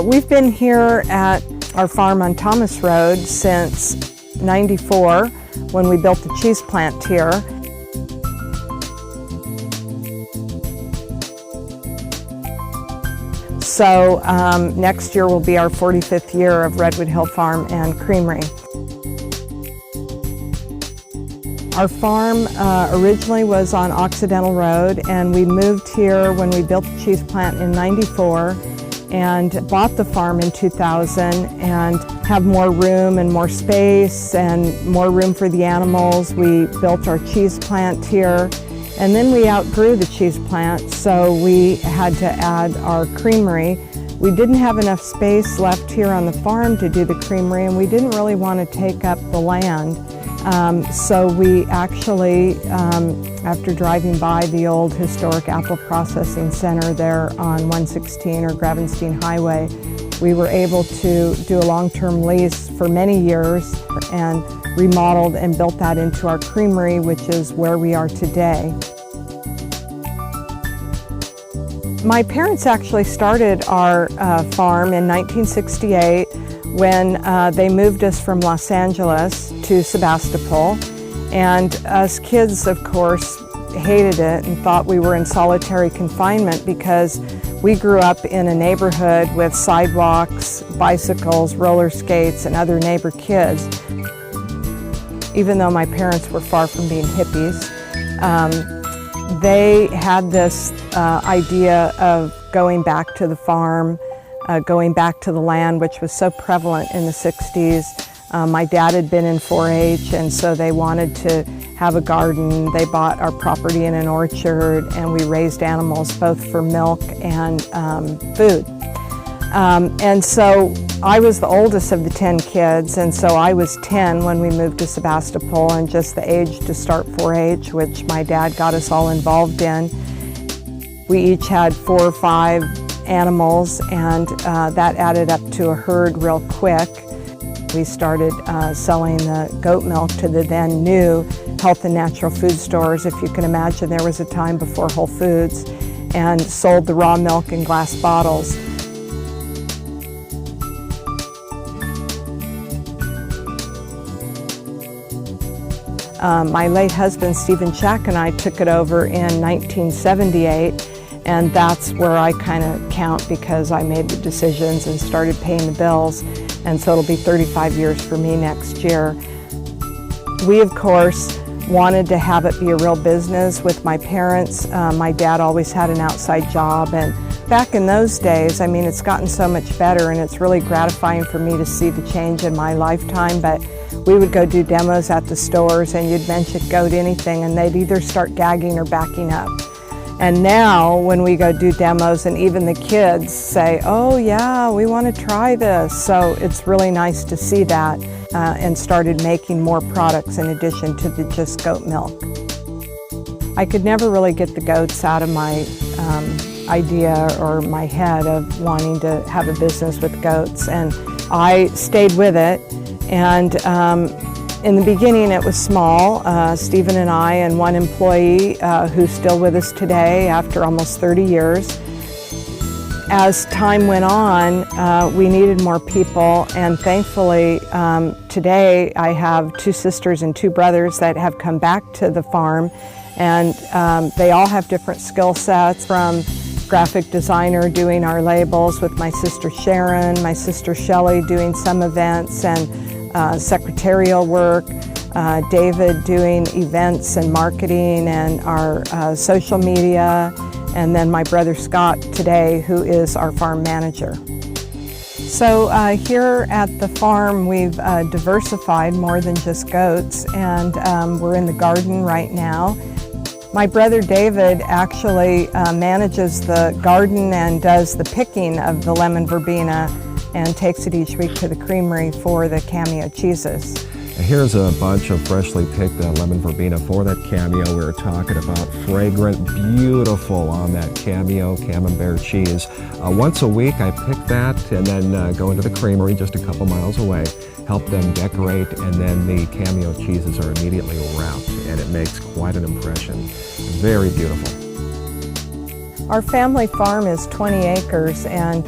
We've been here at our farm on Thomas Road since '94 when we built the cheese plant here. So next year will be our 45th year of Redwood Hill Farm and Creamery. Our farm originally was on Occidental Road, and we moved here when we built the cheese plant in '94 and bought the farm in 2000 and have more room and more space and more room for the animals. We built our cheese plant here, and then we outgrew the cheese plant, so we had to add our creamery. We didn't have enough space left here on the farm to do the creamery, and we didn't really want to take up the land. So we actually, after driving by the old historic apple processing center there on 116 or Gravenstein Highway, we were able to do a long-term lease for many years and remodeled and built that into our creamery, which is where we are today. My parents actually started our farm in 1968 when they moved us from Los Angeles to Sebastopol, and us kids, of course, hated it and thought we were in solitary confinement because we grew up in a neighborhood with sidewalks, bicycles, roller skates, and other neighbor kids. Even though my parents were far from being hippies, they had this idea of going back to the farm, going back to the land, which was so prevalent in the 60s. My dad had been in 4-H, and so they wanted to have a garden. They bought our property in an orchard, and we raised animals both for milk and food. And so I was the oldest of the 10 kids, and so I was 10 when we moved to Sebastopol, and just the age to start 4-H, which my dad got us all involved in. We each had 4 or 5 animals, and that added up to a herd real quick. We started selling the goat milk to the then new health and natural food stores. If you can imagine, there was a time before Whole Foods, and sold the raw milk in glass bottles. My late husband, Stephen Shack, and I took it over in 1978. And that's where I kind of count because I made the decisions and started paying the bills. And so it'll be 35 years for me next year. We, of course, wanted to have it be a real business with my parents. My dad always had an outside job. And back in those days, I mean, it's gotten so much better, and it's really gratifying for me to see the change in my lifetime. But we would go do demos at the stores, and you'd mention goat anything, and they'd either start gagging or backing up. And now when we go do demos, and even the kids say, oh yeah, we want to try this. So it's really nice to see that, and started making more products in addition to the just goat milk. I could never really get the goats out of my idea or my head of wanting to have a business with goats, and I stayed with it. And in the beginning, it was small. Stephen and I and one employee who's still with us today after almost 30 years. As time went on, we needed more people, and thankfully today I have 2 sisters and 2 brothers that have come back to the farm, and they all have different skill sets, from graphic designer doing our labels with my sister Sharon, my sister Shelley doing some events and secretarial work, David doing events and marketing and our social media, and then my brother Scott today, who is our farm manager. So here at the farm, we've diversified more than just goats, and we're in the garden right now. My brother David actually manages the garden and does the picking of the lemon verbena and takes it each week to the creamery for the cameo cheeses. Here's a bunch of freshly picked lemon verbena for that cameo. We were talking about fragrant, beautiful on that cameo camembert cheese. Once a week I pick that and then go into the creamery just a couple miles away, help them decorate, and then the cameo cheeses are immediately wrapped, and it makes quite an impression. Very beautiful. Our family farm is 20 acres, and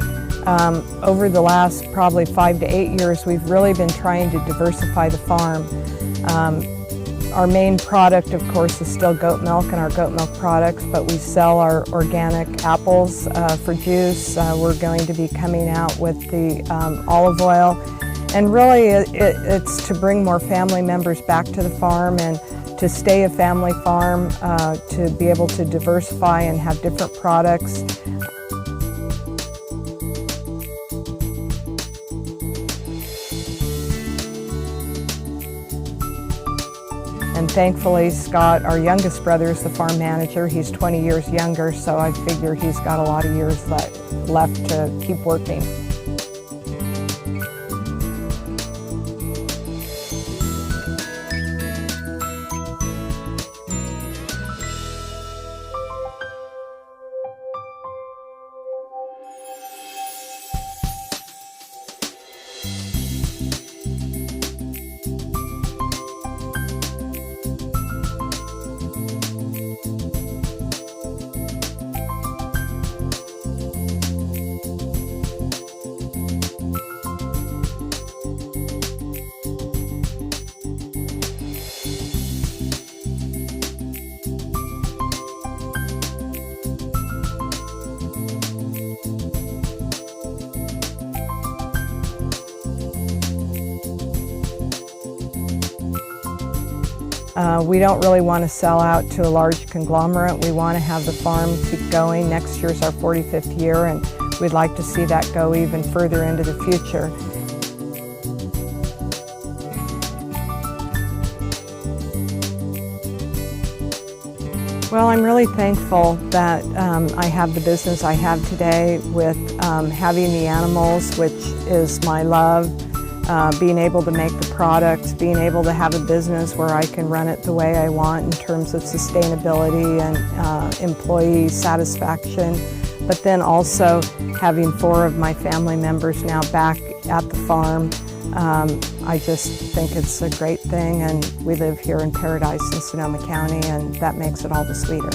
Over the last probably 5 to 8 years, we've really been trying to diversify the farm. Our main product, of course, is still goat milk and our goat milk products, but we sell our organic apples for juice. We're going to be coming out with the olive oil. And really, it's to bring more family members back to the farm and to stay a family farm, to be able to diversify and have different products. And thankfully, Scott, our youngest brother, is the farm manager. He's 20 years younger, so I figure he's got a lot of years left to keep working. We don't really want to sell out to a large conglomerate. We want to have the farm keep going. Next year's our 45th year, and we'd like to see that go even further into the future. Well, I'm really thankful that I have the business I have today with having the animals, which is my love. Being able to make the products, being able to have a business where I can run it the way I want in terms of sustainability and employee satisfaction, but then also having 4 of my family members now back at the farm. I just think it's a great thing, and we live here in paradise in Sonoma County, and that makes it all the sweeter.